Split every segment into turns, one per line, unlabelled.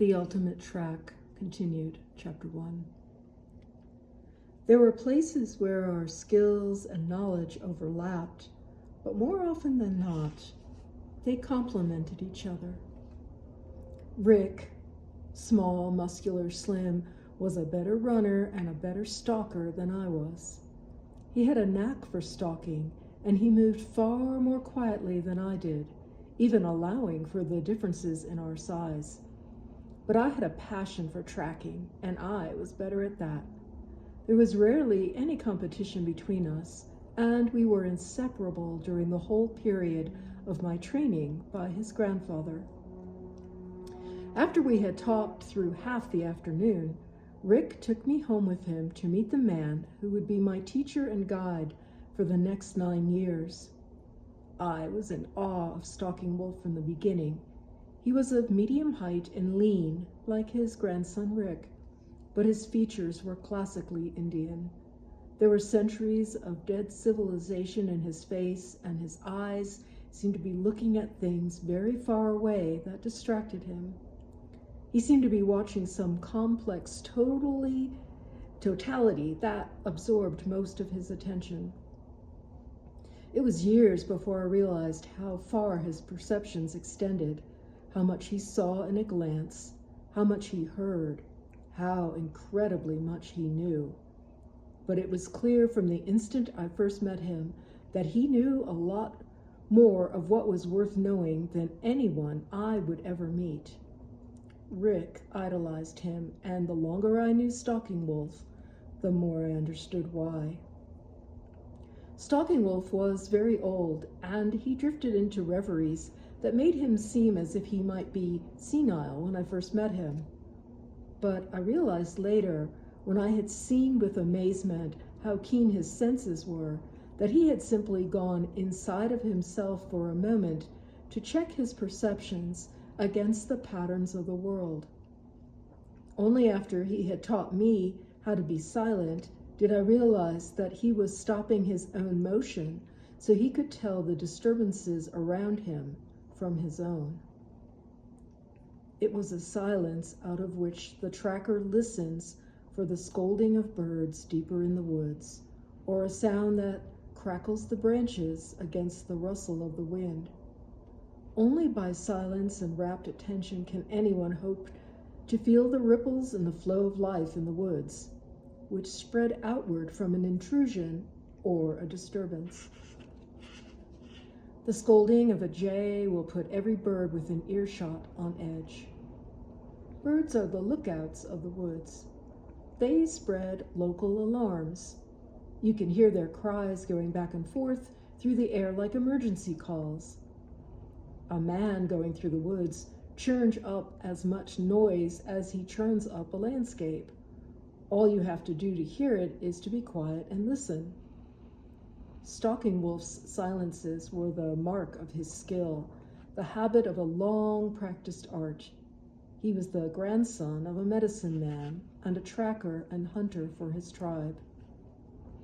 The Ultimate Track continued, Chapter 1. There were places where our skills and knowledge overlapped, but more often than not, they complemented each other. Rick, small, muscular, slim, was a better runner and a better stalker than I was. He had a knack for stalking, and he moved far more quietly than I did, even allowing for the differences in our size. But I had a passion for tracking, and I was better at that. There was rarely any competition between us, and we were inseparable during the whole period of my training by his grandfather. After we had talked through half the afternoon, Rick took me home with him to meet the man who would be my teacher and guide for the next 9 years. I was in awe of Stalking Wolf from the beginning. He was of medium height and lean, like his grandson Rick, but his features were classically Indian. There were centuries of dead civilization in his face, and his eyes seemed to be looking at things very far away that distracted him. He seemed to be watching some complex totality that absorbed most of his attention. It was years before I realized how far his perceptions extended, how much he saw in a glance, how much he heard, how incredibly much he knew. But it was clear from the instant I first met him that he knew a lot more of what was worth knowing than anyone I would ever meet. Rick idolized him, and the longer I knew Stalking Wolf, the more I understood why. Stalking Wolf was very old, and he drifted into reveries that made him seem as if he might be senile when I first met him. But I realized later, when I had seen with amazement how keen his senses were, that he had simply gone inside of himself for a moment to check his perceptions against the patterns of the world. Only after he had taught me how to be silent did I realize that he was stopping his own motion so he could tell the disturbances around him from his own. It was a silence out of which the tracker listens for the scolding of birds deeper in the woods, or a sound that crackles the branches against the rustle of the wind. Only by silence and rapt attention can anyone hope to feel the ripples and the flow of life in the woods, which spread outward from an intrusion or a disturbance. The scolding of a jay will put every bird within earshot on edge. Birds are the lookouts of the woods. They spread local alarms. You can hear their cries going back and forth through the air like emergency calls. A man going through the woods churns up as much noise as he churns up a landscape. All you have to do to hear it is to be quiet and listen. Stalking Wolf's silences were the mark of his skill, the habit of a long practiced art. He was the grandson of a medicine man and a tracker and hunter for his tribe.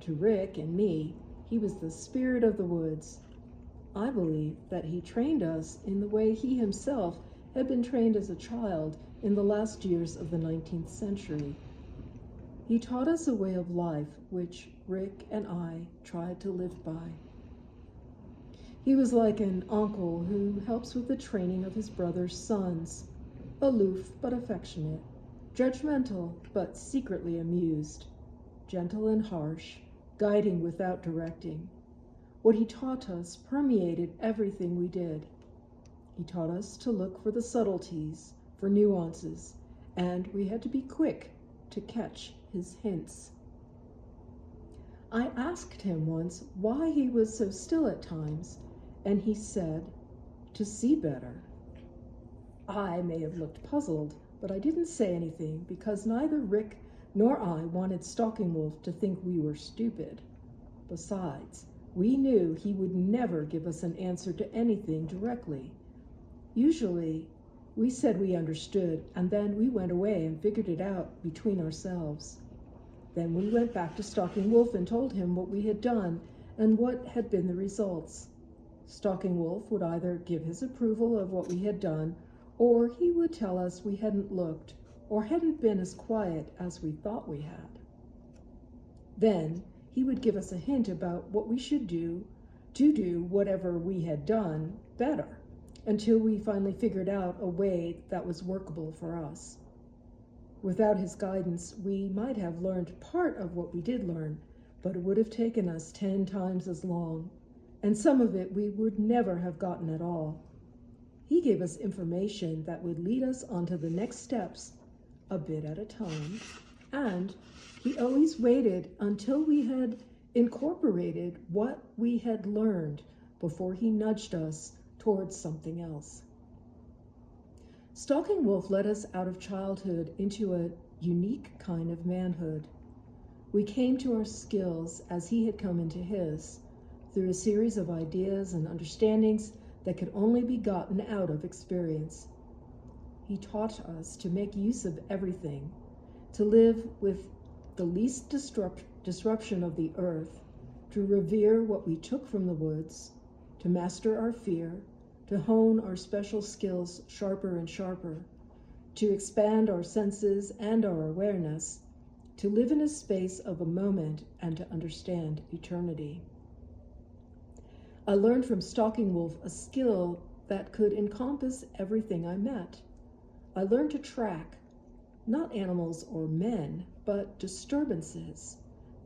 To Rick and me, he was the spirit of the woods. I believe that he trained us in the way he himself had been trained as a child in the last years of the 19th century. He taught us a way of life which Rick and I tried to live by. He was like an uncle who helps with the training of his brother's sons, aloof but affectionate, judgmental but secretly amused, gentle and harsh, guiding without directing. What he taught us permeated everything we did. He taught us to look for the subtleties, for nuances, and we had to be quick to catch his hints. I asked him once why he was so still at times, and he said, "To see better." I may have looked puzzled, but I didn't say anything because neither Rick nor I wanted Stalking Wolf to think we were stupid. Besides, we knew he would never give us an answer to anything directly. Usually, we said we understood, and then we went away and figured it out between ourselves. Then we went back to Stalking Wolf and told him what we had done and what had been the results. Stalking Wolf would either give his approval of what we had done or he would tell us we hadn't looked or hadn't been as quiet as we thought we had. Then he would give us a hint about what we should do to do whatever we had done better, until we finally figured out a way that was workable for us. Without his guidance, we might have learned part of what we did learn, but it would have taken us 10 times as long, and some of it we would never have gotten at all. He gave us information that would lead us onto the next steps a bit at a time, and he always waited until we had incorporated what we had learned before he nudged us towards something else. Stalking Wolf led us out of childhood into a unique kind of manhood. We came to our skills as he had come into his, through a series of ideas and understandings that could only be gotten out of experience. He taught us to make use of everything, to live with the least disruption of the earth, to revere what we took from the woods, to master our fear, to hone our special skills sharper and sharper, to expand our senses and our awareness, to live in a space of a moment and to understand eternity. I learned from Stalking Wolf a skill that could encompass everything I met. I learned to track, not animals or men, but disturbances,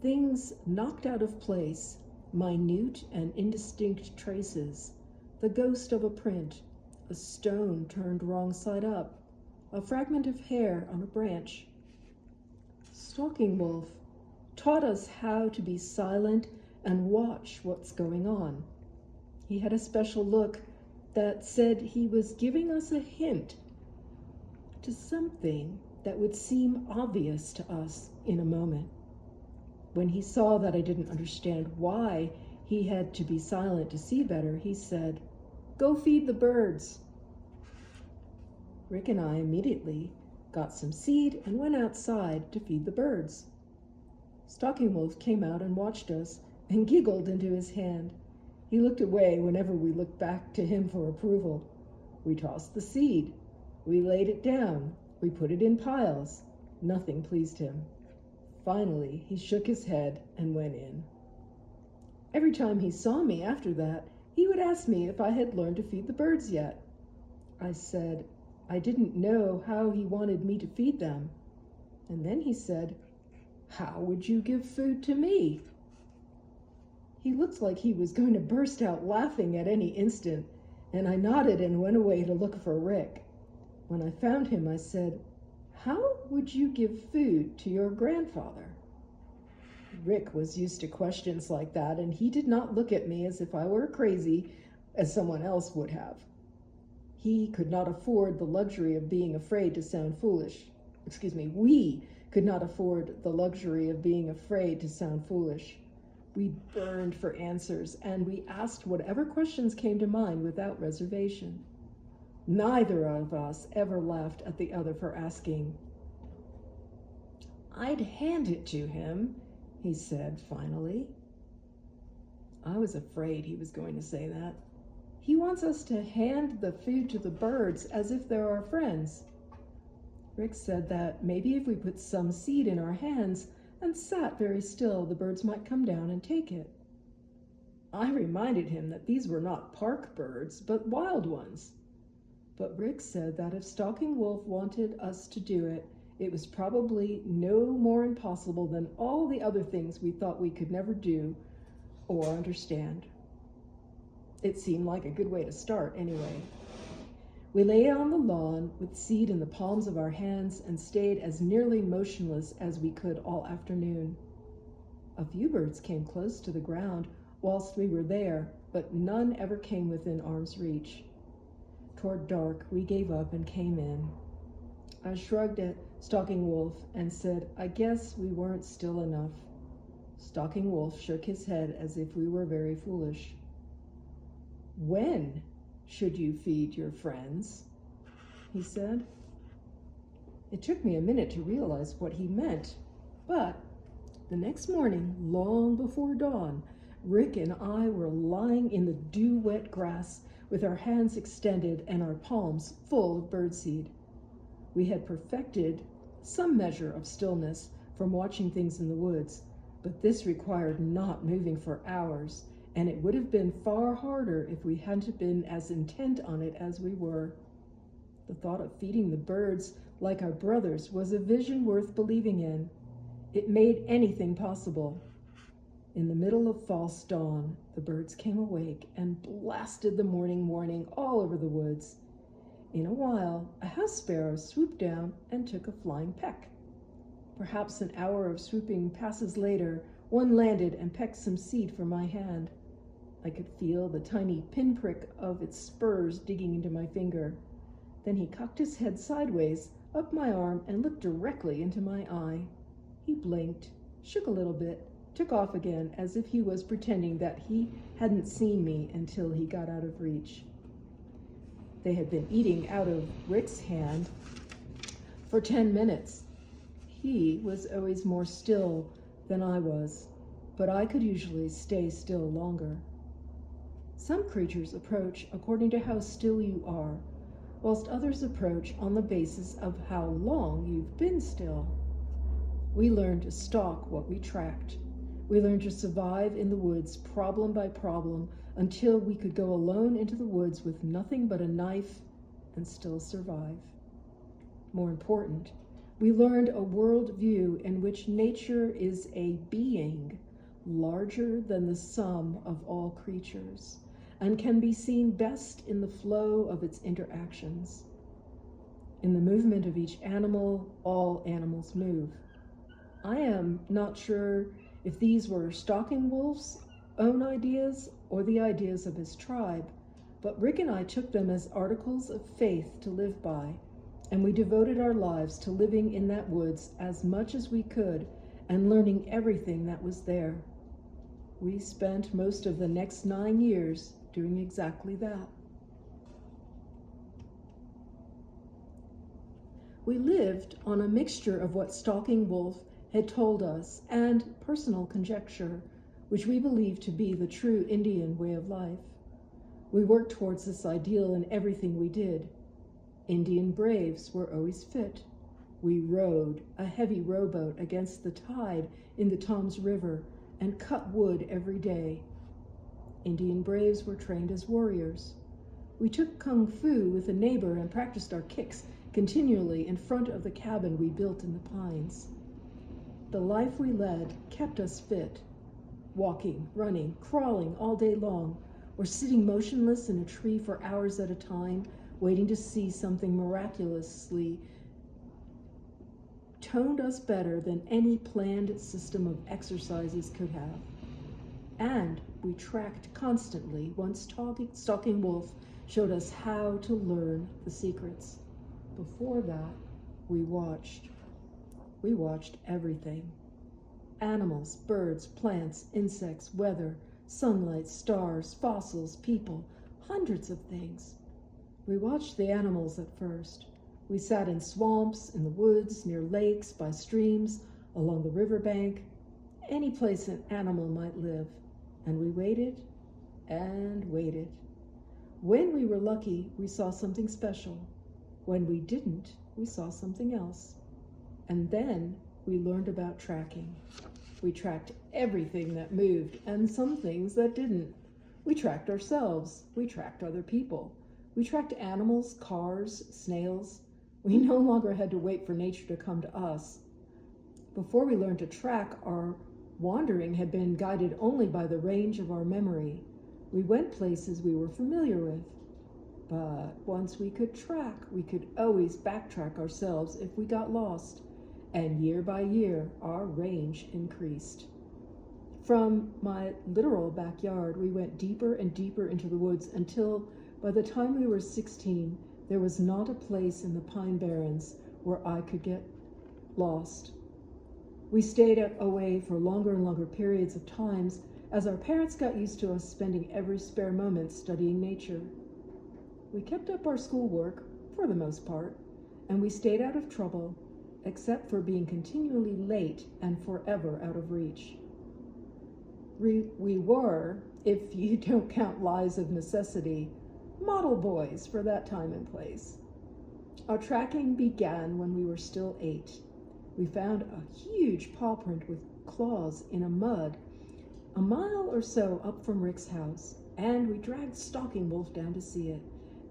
things knocked out of place, minute and indistinct traces, the ghost of a print, a stone turned wrong side up, a fragment of hair on a branch. Stalking Wolf taught us how to be silent and watch what's going on. He had a special look that said he was giving us a hint to something that would seem obvious to us in a moment. When he saw that I didn't understand why he had to be silent to see better, he said, "Go feed the birds." Rick and I immediately got some seed and went outside to feed the birds. Stalking Wolf came out and watched us and giggled into his hand. He looked away whenever we looked back to him for approval. We tossed the seed. We laid it down. We put it in piles. Nothing pleased him. Finally, he shook his head and went in. Every time he saw me after that, he would ask me if I had learned to feed the birds yet. I said I didn't know how he wanted me to feed them. And then he said, "How would you give food to me?" He looked like he was going to burst out laughing at any instant, and I nodded and went away to look for Rick. When I found him, I said, "How would you give food to your grandfather?" Rick was used to questions like that, and he did not look at me as if I were crazy, as someone else would have. He could not afford the luxury of being afraid to sound foolish. We could not afford the luxury of being afraid to sound foolish. We burned for answers, and we asked whatever questions came to mind without reservation. Neither of us ever laughed at the other for asking. "I'd hand it to him," he said finally. I was afraid he was going to say that. He wants us to hand the food to the birds as if they're our friends. Rick said that maybe if we put some seed in our hands and sat very still, the birds might come down and take it. I reminded him that these were not park birds, but wild ones. But Rick said that if Stalking Wolf wanted us to do it, it was probably no more impossible than all the other things we thought we could never do or understand. It seemed like a good way to start, anyway. We lay on the lawn with seed in the palms of our hands and stayed as nearly motionless as we could all afternoon. A few birds came close to the ground whilst we were there, but none ever came within arm's reach. Toward dark, we gave up and came in. I shrugged at Stalking Wolf and said, "I guess we weren't still enough." Stalking Wolf shook his head as if we were very foolish. "When should you feed your friends?" he said. It took me a minute to realize what he meant, but the next morning, long before dawn, Rick and I were lying in the dew-wet grass with our hands extended and our palms full of birdseed. We had perfected some measure of stillness from watching things in the woods, but this required not moving for hours, and it would have been far harder if we hadn't been as intent on it as we were. The thought of feeding the birds like our brothers was a vision worth believing in. It made anything possible. In the middle of false dawn, the birds came awake and blasted the morning warning all over the woods. In a while, a house sparrow swooped down and took a flying peck. Perhaps an hour of swooping passes later, one landed and pecked some seed from my hand. I could feel the tiny pinprick of its spurs digging into my finger. Then he cocked his head sideways up my arm and looked directly into my eye. He blinked, shook a little bit, took off again as if he was pretending that he hadn't seen me until he got out of reach. They had been eating out of Rick's hand for 10 minutes. He was always more still than I was, but I could usually stay still longer. Some creatures approach according to how still you are, whilst others approach on the basis of how long you've been still. We learned to stalk what we tracked. We learned to survive in the woods problem by problem until we could go alone into the woods with nothing but a knife and still survive. More important, we learned a world view in which nature is a being larger than the sum of all creatures and can be seen best in the flow of its interactions. In the movement of each animal, all animals move. I am not sure if these were Stalking Wolf's own ideas or the ideas of his tribe, but Rick and I took them as articles of faith to live by, and we devoted our lives to living in that woods as much as we could and learning everything that was there. We spent most of the next 9 years doing exactly that. We lived on a mixture of what Stalking Wolf had told us and personal conjecture, which we believed to be the true Indian way of life. We worked towards this ideal in everything we did. Indian braves were always fit. We rowed a heavy rowboat against the tide in the Tom's River and cut wood every day. Indian braves were trained as warriors. We took kung fu with a neighbor and practiced our kicks continually in front of the cabin we built in the pines. The life we led kept us fit, walking, running, crawling all day long, or sitting motionless in a tree for hours at a time, waiting to see something miraculously toned us better than any planned system of exercises could have. And we tracked constantly once Stalking Wolf showed us how to learn the secrets. Before that, we watched. We watched everything. Animals, birds, plants, insects, weather, sunlight, stars, fossils, people, hundreds of things. We watched the animals at first. We sat in swamps, in the woods, near lakes, by streams, along the riverbank, any place an animal might live. And we waited and waited. When we were lucky, we saw something special. When we didn't, we saw something else. And then we learned about tracking. We tracked everything that moved and some things that didn't. We tracked ourselves. We tracked other people. We tracked animals, cars, snails. We no longer had to wait for nature to come to us. Before we learned to track, our wandering had been guided only by the range of our memory. We went places we were familiar with. But once we could track, we could always backtrack ourselves if we got lost. And year by year, our range increased. From my literal backyard, we went deeper and deeper into the woods until, by the time we were 16, there was not a place in the Pine Barrens where I could get lost. We stayed away for longer and longer periods of times as our parents got used to us spending every spare moment studying nature. We kept up our schoolwork, for the most part, and we stayed out of trouble, except for being continually late and forever out of reach. We were, if you don't count lies of necessity, model boys for that time and place. Our tracking began when we were still 8. We found a huge paw print with claws in a mud a mile or so up from Rick's house, and we dragged Stalking Wolf down to see it,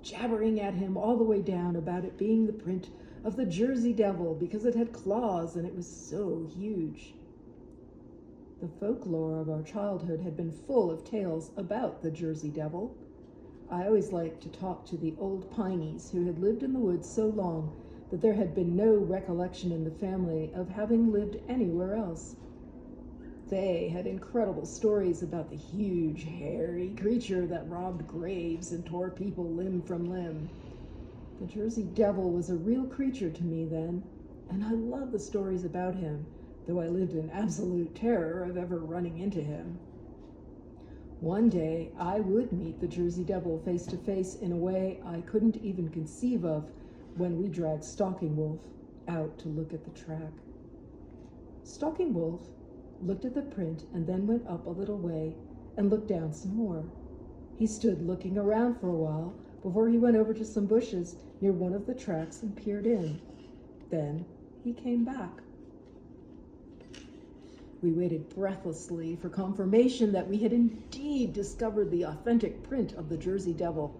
jabbering at him all the way down about it being the print of the Jersey Devil because it had claws and it was so huge. The folklore of our childhood had been full of tales about the Jersey Devil. I always liked to talk to the old Pineys who had lived in the woods so long that there had been no recollection in the family of having lived anywhere else. They had incredible stories about the huge, hairy creature that robbed graves and tore people limb from limb. The Jersey Devil was a real creature to me then, and I loved the stories about him, though I lived in absolute terror of ever running into him. One day, I would meet the Jersey Devil face to face in a way I couldn't even conceive of when we dragged Stalking Wolf out to look at the track. Stalking Wolf looked at the print and then went up a little way and looked down some more. He stood looking around for a while before he went over to some bushes near one of the tracks and peered in. Then he came back. We waited breathlessly for confirmation that we had indeed discovered the authentic print of the Jersey Devil.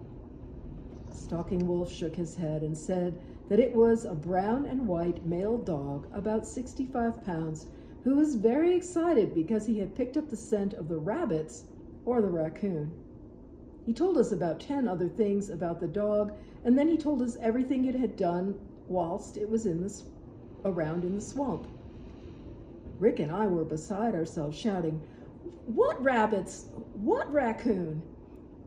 Stalking Wolf shook his head and said that it was a brown and white male dog about 65 pounds who was very excited because he had picked up the scent of the rabbits or the raccoon. He told us about 10 other things about the dog, and then he told us everything it had done whilst it was around in the swamp. Rick and I were beside ourselves shouting, "What rabbits? What raccoon?"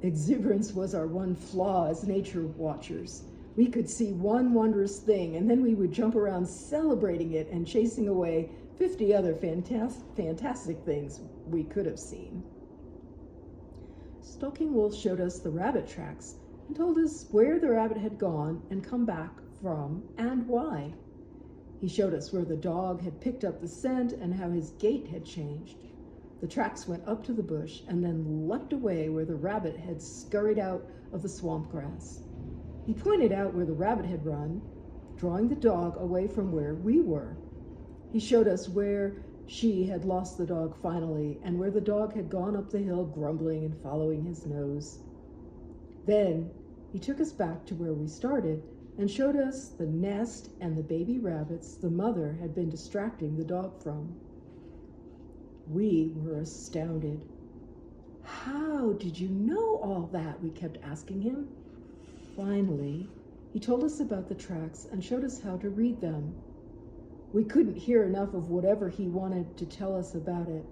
Exuberance was our one flaw as nature watchers. We could see one wondrous thing, and then we would jump around celebrating it and chasing away 50 other fantastic things we could have seen. Stalking Wolf showed us the rabbit tracks and told us where the rabbit had gone and come back from and why. He showed us where the dog had picked up the scent and how his gait had changed. The tracks went up to the bush and then leapt away where the rabbit had scurried out of the swamp grass. He pointed out where the rabbit had run, drawing the dog away from where we were. He showed us where she had lost the dog finally, and where the dog had gone up the hill grumbling and following his nose. Then he took us back to where we started and showed us the nest and the baby rabbits the mother had been distracting the dog from. We were astounded. "How did you know all that?" we kept asking him. Finally, he told us about the tracks and showed us how to read them. We couldn't hear enough of whatever he wanted to tell us about it.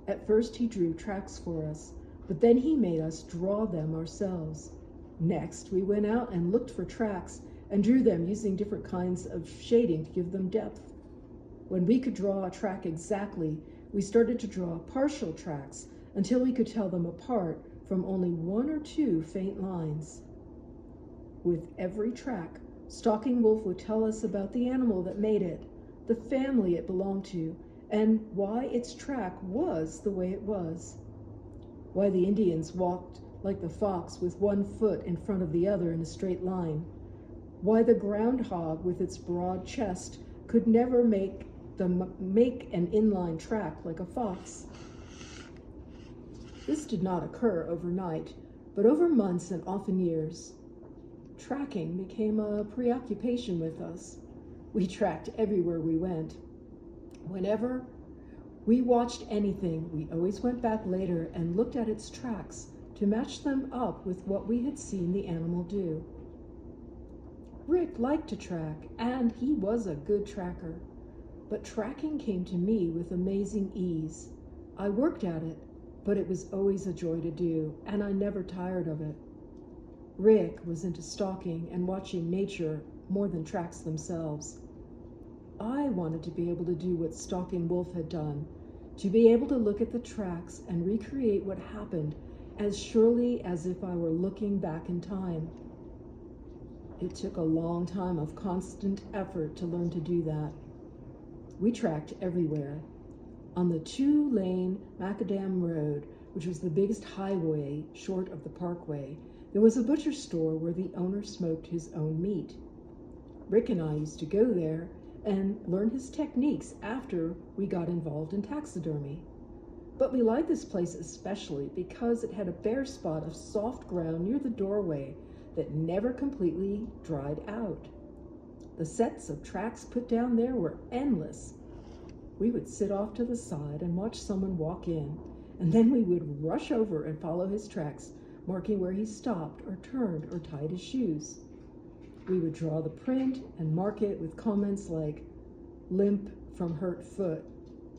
At first he drew tracks for us, but then he made us draw them ourselves. Next, we went out and looked for tracks and drew them using different kinds of shading to give them depth. When we could draw a track exactly, we started to draw partial tracks until we could tell them apart from only 1 or 2 faint lines. With every track, Stalking Wolf would tell us about the animal that made it, the family it belonged to, and why its track was the way it was. Why the Indians walked like the fox with one foot in front of the other in a straight line. Why the groundhog with its broad chest could never make an inline track like a fox. This did not occur overnight, but over months and often years. Tracking became a preoccupation with us. We tracked everywhere we went. Whenever we watched anything, we always went back later and looked at its tracks to match them up with what we had seen the animal do. Rick liked to track, and he was a good tracker, but tracking came to me with amazing ease. I worked at it, but it was always a joy to do, and I never tired of it. Rick was into stalking and watching nature more than tracks themselves. I wanted to be able to do what Stalking Wolf had done, to be able to look at the tracks and recreate what happened as surely as if I were looking back in time. It took a long time of constant effort to learn to do that. We tracked everywhere. On the 2-lane macadam road, which was the biggest highway short of the parkway, There was a butcher store where the owner smoked his own meat. Rick and I used to go there and learn his techniques after we got involved in taxidermy. But we liked this place especially because it had a bare spot of soft ground near the doorway that never completely dried out. The sets of tracks put down there were endless. We would sit off to the side and watch someone walk in, and then we would rush over and follow his tracks, marking where he stopped or turned or tied his shoes. We would draw the print and mark it with comments like, "limp from hurt foot,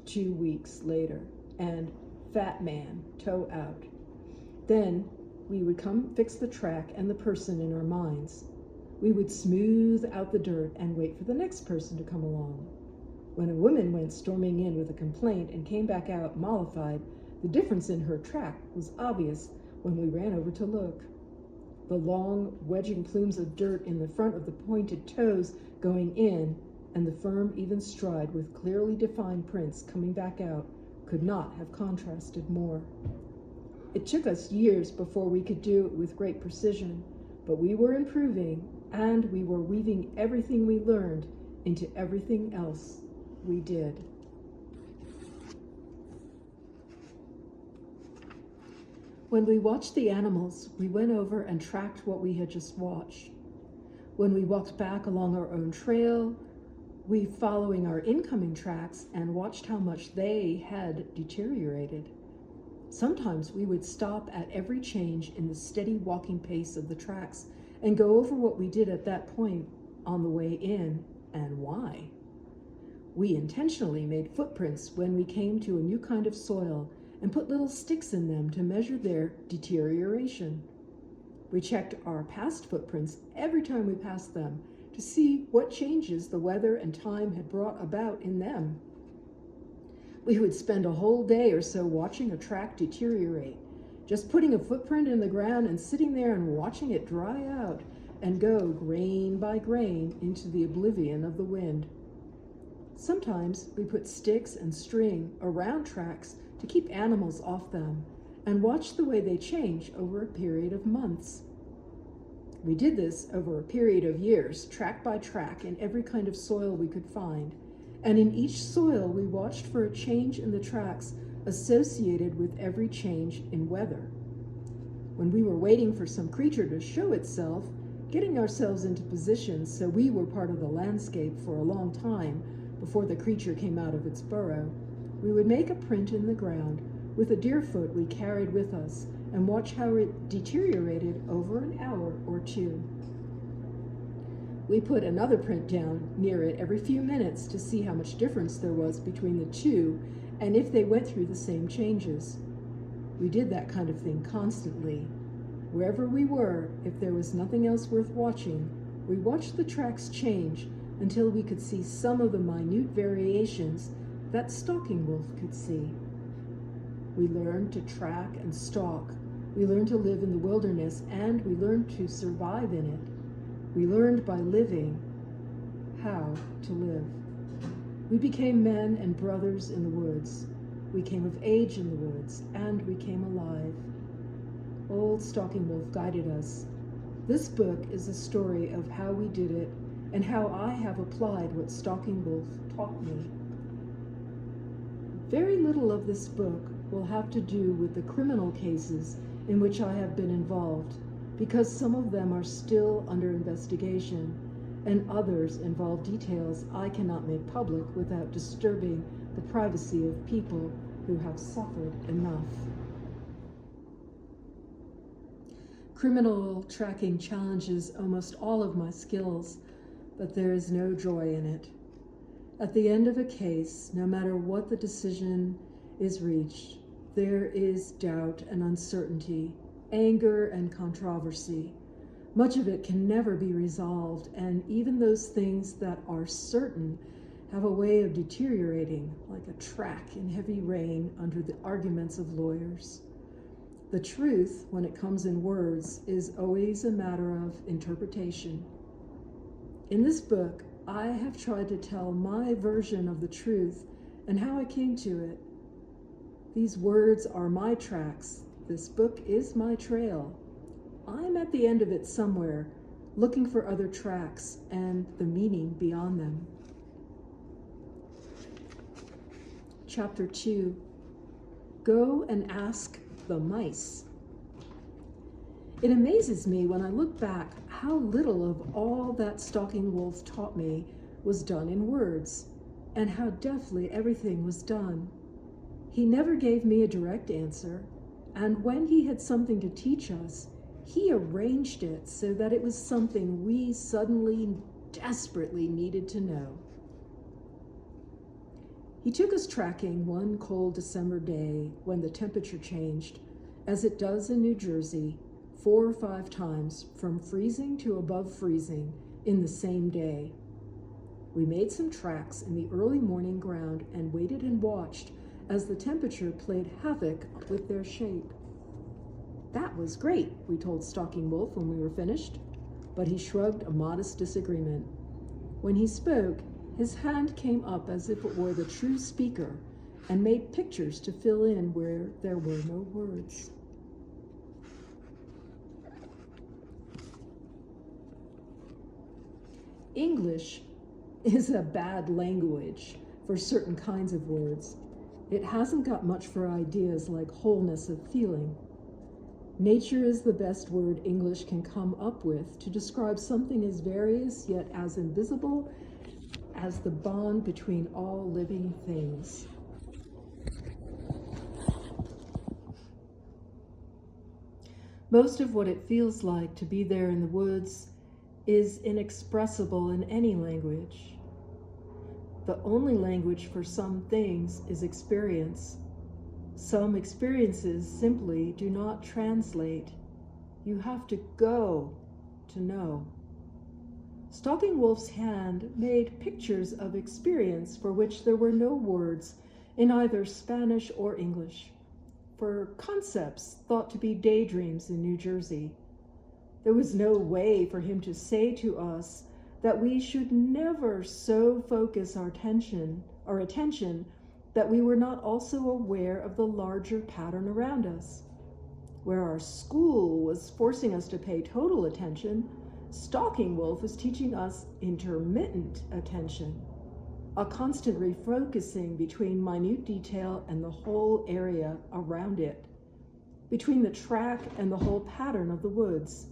2 weeks later," and "fat man, toe out." Then we would come fix the track and the person in our minds. We would smooth out the dirt and wait for the next person to come along. When a woman went storming in with a complaint and came back out mollified, the difference in her track was obvious when we ran over to look. The long, wedging plumes of dirt in the front of the pointed toes going in and the firm, even stride with clearly defined prints coming back out could not have contrasted more. It took us years before we could do it with great precision, but we were improving, and we were weaving everything we learned into everything else we did. When we watched the animals, we went over and tracked what we had just watched. When we walked back along our own trail, we following our incoming tracks and watched how much they had deteriorated. Sometimes we would stop at every change in the steady walking pace of the tracks and go over what we did at that point on the way in and why. We intentionally made footprints when we came to a new kind of soil and put little sticks in them to measure their deterioration. We checked our past footprints every time we passed them to see what changes the weather and time had brought about in them. We would spend a whole day or so watching a track deteriorate, just putting a footprint in the ground and sitting there and watching it dry out and go grain by grain into the oblivion of the wind. Sometimes we put sticks and string around tracks to keep animals off them and watch the way they change over a period of months. We did this over a period of years, track by track, in every kind of soil we could find. And in each soil, we watched for a change in the tracks associated with every change in weather. When we were waiting for some creature to show itself, getting ourselves into position so we were part of the landscape for a long time before the creature came out of its burrow, we would make a print in the ground with a deer foot we carried with us and watch how it deteriorated over an hour or two. We put another print down near it every few minutes to see how much difference there was between the two and if they went through the same changes. We did that kind of thing constantly. Wherever we were, if there was nothing else worth watching, we watched the tracks change until we could see some of the minute variations that Stalking Wolf could see. We learned to track and stalk. We learned to live in the wilderness, and we learned to survive in it. We learned by living how to live. We became men and brothers in the woods. We came of age in the woods, and we came alive. Old Stalking Wolf guided us. This book is a story of how we did it and how I have applied what Stalking Wolf taught me. Very little of this book will have to do with the criminal cases in which I have been involved, because some of them are still under investigation, and others involve details I cannot make public without disturbing the privacy of people who have suffered enough. Criminal tracking challenges almost all of my skills, but there is no joy in it. At the end of a case, no matter what the decision is reached, there is doubt and uncertainty, anger and controversy. Much of it can never be resolved, and even those things that are certain have a way of deteriorating like a track in heavy rain under the arguments of lawyers. The truth, when it comes in words, is always a matter of interpretation. In this book, I have tried to tell my version of the truth and how I came to it. These words are my tracks. This book is my trail. I'm at the end of it somewhere, looking for other tracks and the meaning beyond them. Chapter 2. Go and ask the mice. It amazes me when I look back how little of all that Stalking Wolf taught me was done in words, and how deftly everything was done. He never gave me a direct answer, and when he had something to teach us, he arranged it so that it was something we suddenly desperately needed to know. He took us tracking one cold December day when the temperature changed, as it does in New Jersey, 4 or 5 times from freezing to above freezing in the same day. We made some tracks in the early morning ground and waited and watched as the temperature played havoc with their shape. That was great, we told Stalking Wolf when we were finished, but he shrugged a modest disagreement. When he spoke, his hand came up as if it were the true speaker and made pictures to fill in where there were no words. English is a bad language for certain kinds of words. It hasn't got much for ideas like wholeness of feeling. Nature is the best word English can come up with to describe something as various yet as invisible as the bond between all living things. Most of what it feels like to be there in the woods is inexpressible in any language. The only language for some things is experience. Some experiences simply do not translate. You have to go to know. Stalking Wolf's hand made pictures of experience for which there were no words in either Spanish or English, for concepts thought to be daydreams in New Jersey. There was no way for him to say to us that we should never so focus our attention that we were not also aware of the larger pattern around us. Where our school was forcing us to pay total attention, Stalking Wolf was teaching us intermittent attention, a constant refocusing between minute detail and the whole area around it, between the track and the whole pattern of the woods.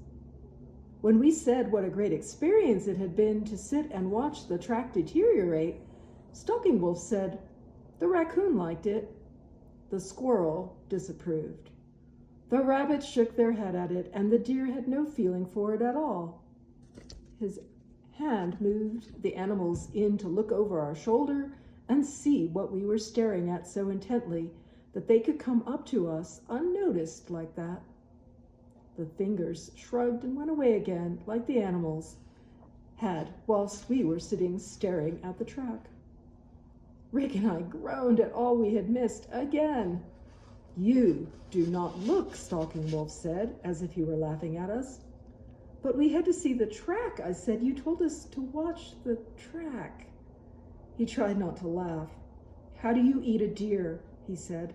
When we said what a great experience it had been to sit and watch the track deteriorate, Stalking Wolf said, "The raccoon liked it." The squirrel disapproved. The rabbits shook their head at it, and the deer had no feeling for it at all. His hand moved the animals in to look over our shoulder and see what we were staring at so intently that they could come up to us unnoticed like that. The fingers shrugged and went away again, like the animals had, whilst we were sitting staring at the track. Rick and I groaned at all we had missed again. "You do not look," Stalking Wolf said, as if he were laughing at us. "But we had to see the track," I said. "You told us to watch the track." He tried not to laugh. "How do you eat a deer?" he said.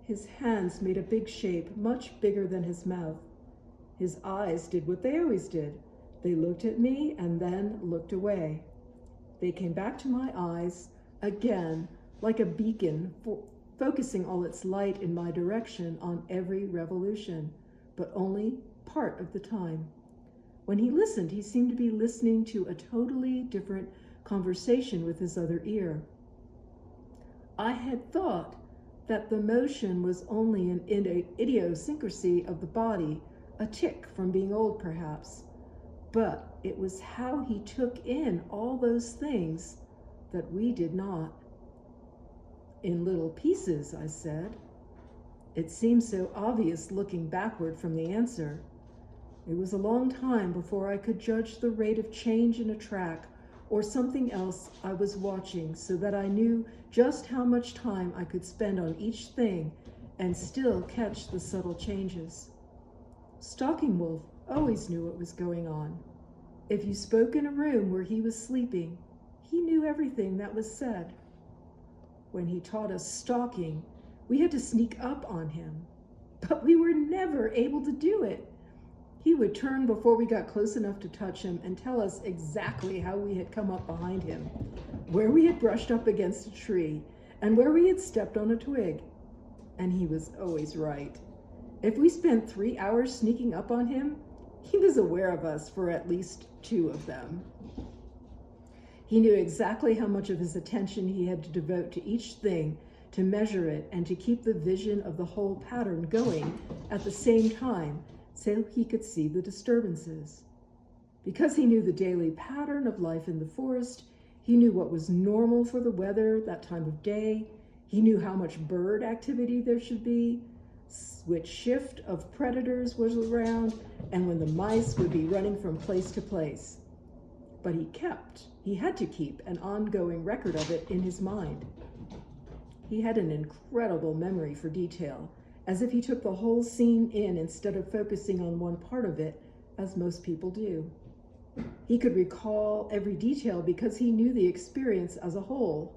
His hands made a big shape, much bigger than his mouth. His eyes did what they always did. They looked at me and then looked away. They came back to my eyes again, like a beacon, focusing all its light in my direction on every revolution, but only part of the time. When he listened, he seemed to be listening to a totally different conversation with his other ear. I had thought that the motion was only an idiosyncrasy of the body, a tic from being old perhaps, but it was how he took in all those things that we did not. "In little pieces," I said. It seemed so obvious looking backward from the answer. It was a long time before I could judge the rate of change in a track or something else I was watching, so that I knew just how much time I could spend on each thing and still catch the subtle changes. Stalking Wolf always knew what was going on. If you spoke in a room where he was sleeping, he knew everything that was said. When he taught us stalking, we had to sneak up on him, but we were never able to do it. He would turn before we got close enough to touch him and tell us exactly how we had come up behind him, where we had brushed up against a tree, and where we had stepped on a twig. And he was always right. If we spent 3 hours sneaking up on him, he was aware of us for at least 2 of them. He knew exactly how much of his attention he had to devote to each thing, to measure it, and to keep the vision of the whole pattern going at the same time, so he could see the disturbances. Because he knew the daily pattern of life in the forest, he knew what was normal for the weather that time of day, he knew how much bird activity there should be, which shift of predators was around, and when the mice would be running from place to place. But he had to keep an ongoing record of it in his mind. He had an incredible memory for detail, as if he took the whole scene in instead of focusing on one part of it, as most people do. He could recall every detail because he knew the experience as a whole.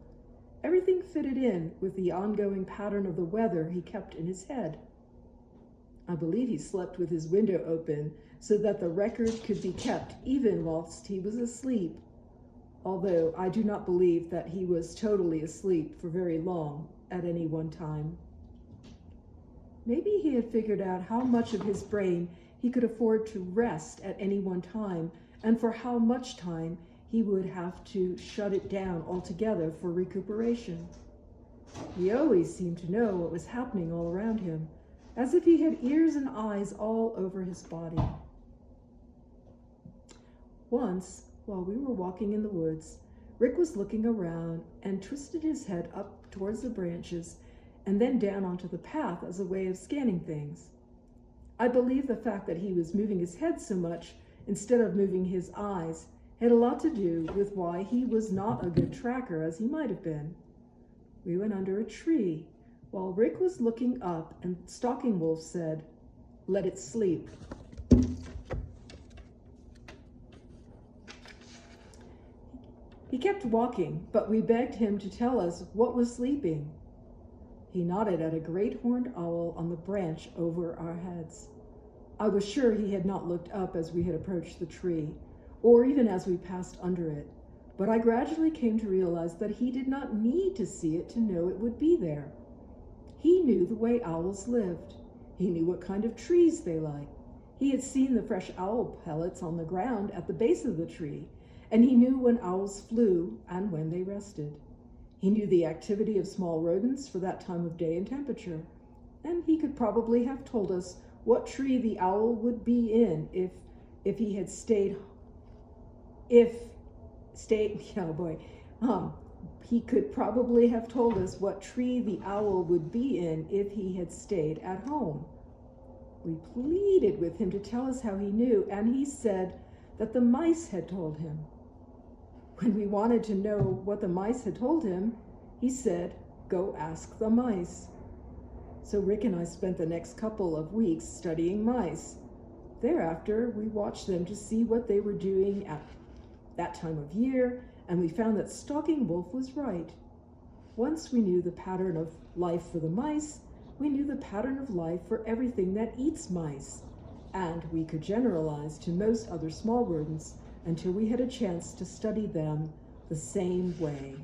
Everything fitted in with the ongoing pattern of the weather he kept in his head. I believe he slept with his window open so that the record could be kept even whilst he was asleep, although I do not believe that he was totally asleep for very long at any one time. Maybe he had figured out how much of his brain he could afford to rest at any one time, and for how much time he would have to shut it down altogether for recuperation. He always seemed to know what was happening all around him, as if he had ears and eyes all over his body. Once, while we were walking in the woods, Rick was looking around and twisted his head up towards the branches and then down onto the path as a way of scanning things. I believe the fact that he was moving his head so much instead of moving his eyes had a lot to do with why he was not a good tracker as he might have been. We went under a tree while Rick was looking up, and Stalking Wolf said, "Let it sleep." He kept walking, but we begged him to tell us what was sleeping. He nodded at a great horned owl on the branch over our heads. I was sure he had not looked up as we had approached the tree, or even as we passed under it, but I gradually came to realize that he did not need to see it to know it would be there. He knew the way owls lived. He knew what kind of trees they liked. He had seen the fresh owl pellets on the ground at the base of the tree, and he knew when owls flew and when they rested. He knew the activity of small rodents for that time of day and temperature, and he could probably have told us what tree the owl would be in if he had stayed. He could probably have told us what tree the owl would be in if he had stayed at home. We pleaded with him to tell us how he knew, and he said that the mice had told him. When we wanted to know what the mice had told him, he said, "Go ask the mice." So Rick and I spent the next couple of weeks studying mice. Thereafter, we watched them to see what they were doing at that time of year, and we found that Stalking Wolf was right. Once we knew the pattern of life for the mice, we knew the pattern of life for everything that eats mice, and we could generalize to most other small rodents until we had a chance to study them the same way.